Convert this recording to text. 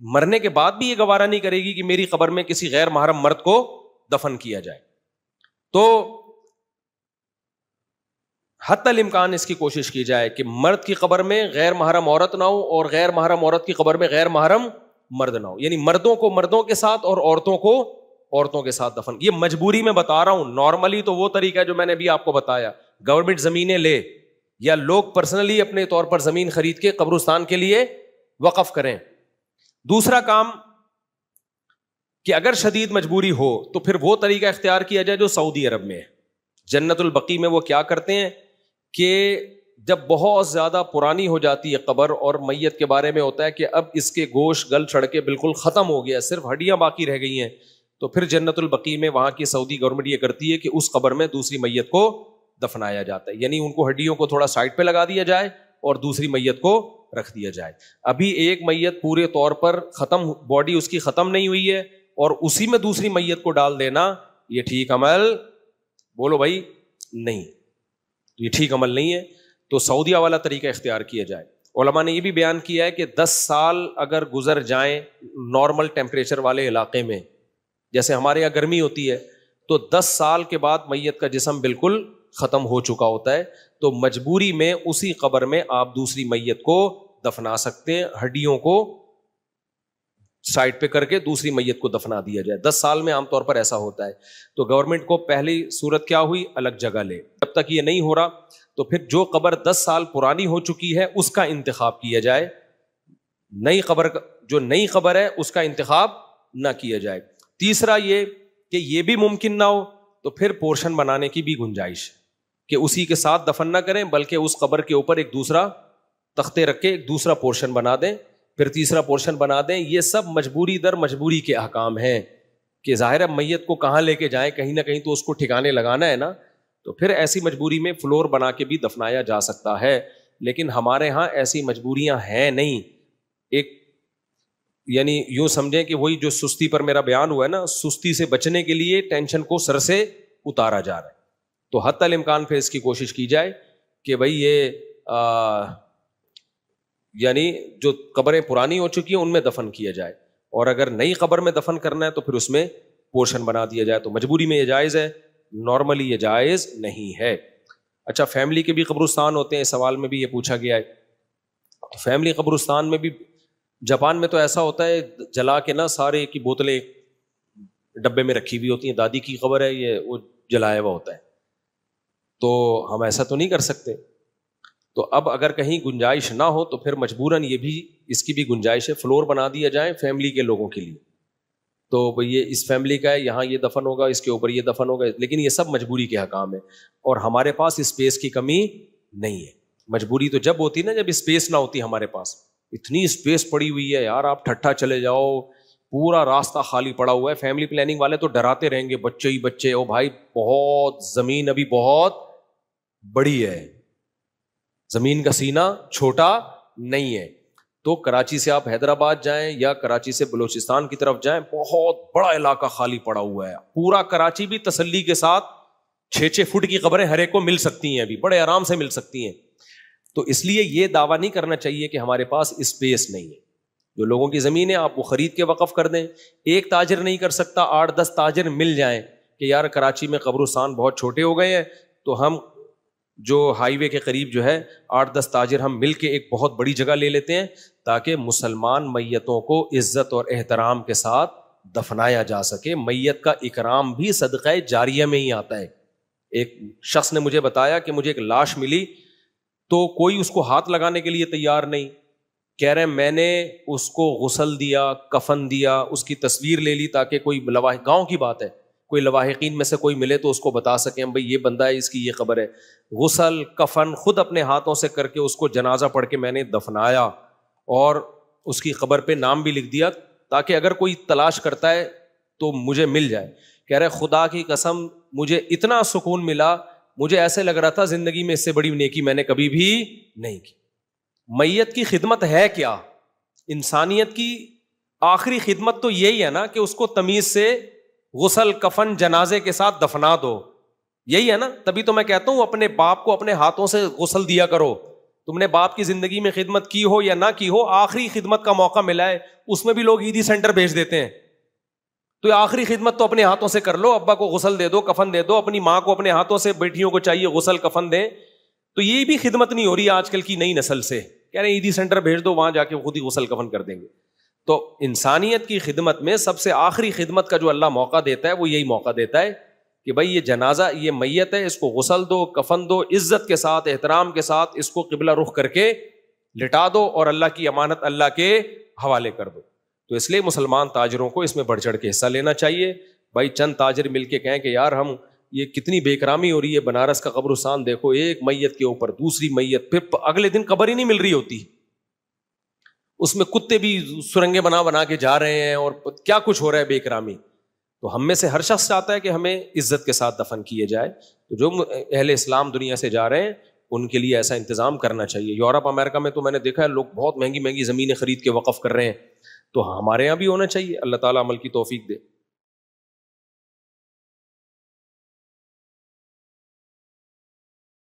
مرنے کے بعد بھی یہ گوارا نہیں کرے گی کہ میری قبر میں کسی غیر محرم مرد کو دفن کیا جائے. تو حتی الامکان اس کی کوشش کی جائے کہ مرد کی قبر میں غیر محرم عورت نہ ہو اور غیر محرم عورت کی قبر میں غیر محرم مرد نہ ہو. یعنی مردوں کو مردوں کے ساتھ اور عورتوں کو عورتوں کے ساتھ دفن. یہ مجبوری میں بتا رہا ہوں. نارملی تو وہ طریقہ ہے جو میں نے بھی آپ کو بتایا, گورنمنٹ زمینیں لے یا لوگ پرسنلی اپنے طور پر زمین خرید کے قبرستان کے لیے وقف کریں. دوسرا کام کہ اگر شدید مجبوری ہو تو پھر وہ طریقہ اختیار کیا جائے جو سعودی عرب میں ہے. جنت البقیع میں وہ کیا کرتے ہیں کہ جب بہت زیادہ پرانی ہو جاتی ہے قبر اور میت کے بارے میں ہوتا ہے کہ اب اس کے گوشت گل چھڑ کے بالکل ختم ہو گیا, صرف ہڈیاں باقی رہ گئی ہیں, تو پھر جنت البقیع میں وہاں کی سعودی گورنمنٹ یہ کرتی ہے کہ اس قبر میں دوسری میت کو دفنایا جاتا ہے. یعنی ان کو ہڈیوں کو تھوڑا سائڈ پہ لگا دیا جائے اور دوسری میت کو رکھ دیا جائے. ابھی ایک میت پورے طور پر ختم, باڈی اس کی ختم نہیں ہوئی ہے اور اسی میں دوسری میت کو ڈال دینا, یہ ٹھیک عمل, بولو بھائی, نہیں, یہ ٹھیک عمل نہیں ہے. تو سعودیہ والا طریقہ اختیار کیا جائے. علماء نے یہ بھی بیان کیا ہے کہ 10 سال اگر گزر جائیں نارمل ٹیمپریچر والے علاقے میں, جیسے ہمارے یہاں گرمی ہوتی ہے, تو 10 سال کے بعد میت کا جسم بالکل ختم ہو چکا ہوتا ہے, تو مجبوری میں اسی قبر میں آپ دوسری میت کو دفنا سکتے ہیں, ہڈیوں کو سائڈ پہ کر کے دوسری میت کو دفنا دیا جائے. 10 سال میں عام طور پر ایسا ہوتا ہے. تو گورنمنٹ کو پہلی صورت کیا ہوئی, الگ جگہ لے. جب تک یہ نہیں ہو رہا تو پھر جو قبر 10 سال پرانی ہو چکی ہے اس کا انتخاب کیا جائے, نئی قبر, جو نئی قبر ہے اس کا انتخاب نہ کیا جائے. تیسرا یہ کہ یہ بھی ممکن نہ ہو تو پھر پورشن بنانے کی بھی گنجائش کہ اسی کے ساتھ دفن نہ کریں بلکہ اس قبر کے اوپر ایک دوسرا تختے رکھ کے ایک دوسرا پورشن بنا دیں, پھر تیسرا پورشن بنا دیں. یہ سب مجبوری در مجبوری کے احکام ہیں کہ ظاہر ہے میت کو کہاں لے کے جائیں, کہیں نہ کہیں تو اس کو ٹھکانے لگانا ہے نا, تو پھر ایسی مجبوری میں فلور بنا کے بھی دفنایا جا سکتا ہے. لیکن ہمارے ہاں ایسی مجبوریاں ہیں نہیں. ایک یعنی یوں سمجھیں کہ وہی جو سستی پر میرا بیان ہوا ہے نا, سستی سے بچنے کے لیے ٹینشن کو سر سے اتارا جا رہا ہے. تو حتی الامکان پہ اس کی کوشش کی جائے کہ بھائی یہ یعنی جو قبریں پرانی ہو چکی ہیں ان میں دفن کیا جائے, اور اگر نئی قبر میں دفن کرنا ہے تو پھر اس میں پورشن بنا دیا جائے. تو مجبوری میں یہ جائز ہے, نارملی یہ جائز نہیں ہے. اچھا, فیملی کے بھی قبرستان ہوتے ہیں, سوال میں بھی یہ پوچھا گیا ہے. فیملی قبرستان میں بھی جاپان میں تو ایسا ہوتا ہے, جلا کے نا سارے کی بوتلیں ڈبے میں رکھی ہوئی ہوتی ہیں, دادی کی قبر ہے یہ, وہ جلایا ہوا ہوتا ہے. تو ہم ایسا تو نہیں کر سکتے. تو اب اگر کہیں گنجائش نہ ہو تو پھر مجبوراً یہ بھی, اس کی بھی گنجائش ہے, فلور بنا دیا جائے فیملی کے لوگوں کے لیے. تو یہ اس فیملی کا ہے, یہاں یہ دفن ہوگا, اس کے اوپر یہ دفن ہوگا. لیکن یہ سب مجبوری کے حکام ہے, اور ہمارے پاس اسپیس کی کمی نہیں ہے. مجبوری تو جب ہوتی نا جب اسپیس نہ ہوتی ہمارے پاس. اتنی اسپیس پڑی ہوئی ہے یار, آپ ٹھٹھا چلے جاؤ, پورا راستہ خالی پڑا ہوا ہے. فیملی پلاننگ والے تو ڈراتے رہیں گے, بچے ہی بچے, او بھائی بہت زمین ابھی بہت بڑی ہے, زمین کا سینہ چھوٹا نہیں ہے. تو کراچی سے آپ حیدرآباد جائیں یا کراچی سے بلوچستان کی طرف جائیں, بہت بڑا علاقہ خالی پڑا ہوا ہے. پورا کراچی بھی تسلی کے ساتھ 6-6 فٹ کی قبریں ہر ایک کو مل سکتی ہیں, ابھی بڑے آرام سے مل سکتی ہیں. تو اس لیے یہ دعویٰ نہیں کرنا چاہیے کہ ہمارے پاس اسپیس نہیں ہے. جو لوگوں کی زمین ہے آپ وہ خرید کے وقف کر دیں. ایک تاجر نہیں کر سکتا, 8-10 تاجر مل جائیں کہ یار کراچی میں قبرستان بہت چھوٹے ہو گئے ہیں, تو ہم جو ہائی وے کے قریب جو ہے 8-10 تاجر ہم مل کے ایک بہت بڑی جگہ لے لیتے ہیں تاکہ مسلمان میتوں کو عزت اور احترام کے ساتھ دفنایا جا سکے. میت کا اکرام بھی صدقہ جاریہ میں ہی آتا ہے. ایک شخص نے مجھے بتایا کہ مجھے ایک لاش ملی تو کوئی اس کو ہاتھ لگانے کے لیے تیار نہیں. کہہ رہے ہیں میں نے اس کو غسل دیا, کفن دیا, اس کی تصویر لے لی تاکہ کوئی گاؤں کی بات ہے, کوئی لواحقین میں سے کوئی ملے تو اس کو بتا سکیں بھائی یہ بندہ ہے, اس کی یہ خبر ہے. غسل کفن خود اپنے ہاتھوں سے کر کے اس کو جنازہ پڑھ کے میں نے دفنایا اور اس کی قبر پہ نام بھی لکھ دیا تاکہ اگر کوئی تلاش کرتا ہے تو مجھے مل جائے. کہہ رہے خدا کی قسم مجھے اتنا سکون ملا, مجھے ایسے لگ رہا تھا زندگی میں اس سے بڑی نیکی میں نے کبھی بھی نہیں کی. میت کی خدمت ہے کیا؟ انسانیت کی آخری خدمت تو یہی ہے نا کہ اس کو تمیز سے غسل کفن جنازے کے ساتھ دفنا دو, یہی ہے نا. تبھی تو میں کہتا ہوں اپنے باپ کو اپنے ہاتھوں سے غسل دیا کرو, تم نے باپ کی زندگی میں خدمت کی ہو یا نہ کی ہو, آخری خدمت کا موقع ملا ہے, اس میں بھی لوگ عیدی سینٹر بھیج دیتے ہیں. تو آخری خدمت تو اپنے ہاتھوں سے کر لو, ابا کو غسل دے دو, کفن دے دو, اپنی ماں کو اپنے ہاتھوں سے, بیٹیوں کو چاہیے غسل کفن دیں. تو یہ بھی خدمت نہیں ہو رہی آج کل کی نئی نسل سے, کہہ رہے ہیں عیدی سینٹر بھیج دو, وہاں جا کے خود ہی غسل کفن کر دیں گے. تو انسانیت کی خدمت میں سب سے آخری خدمت کا جو اللہ موقع دیتا ہے وہ یہی موقع دیتا ہے کہ بھائی یہ جنازہ, یہ میت ہے, اس کو غسل دو, کفن دو, عزت کے ساتھ, احترام کے ساتھ اس کو قبلہ رخ کر کے لٹا دو اور اللہ کی امانت اللہ کے حوالے کر دو. تو اس لیے مسلمان تاجروں کو اس میں بڑھ چڑھ کے حصہ لینا چاہیے. بھائی چند تاجر مل کے کہیں کہ یار ہم یہ کتنی بے اکرامی ہو رہی ہے, بنارس کا قبرستان دیکھو, ایک میت کے اوپر دوسری میت, پھر اگلے دن قبر ہی نہیں مل رہی ہوتی, اس میں کتے بھی سرنگیں بنا کے جا رہے ہیں اور کیا کچھ ہو رہا ہے بے اکرامی. تو ہم میں سے ہر شخص چاہتا ہے کہ ہمیں عزت کے ساتھ دفن کیے جائے. تو جو اہل اسلام دنیا سے جا رہے ہیں ان کے لیے ایسا انتظام کرنا چاہیے. یورپ امریکہ میں تو میں نے دیکھا ہے لوگ بہت مہنگی مہنگی زمینیں خرید کے وقف کر رہے ہیں, تو ہمارے یہاں بھی ہونا چاہیے. اللہ تعالیٰ عمل کی توفیق دے.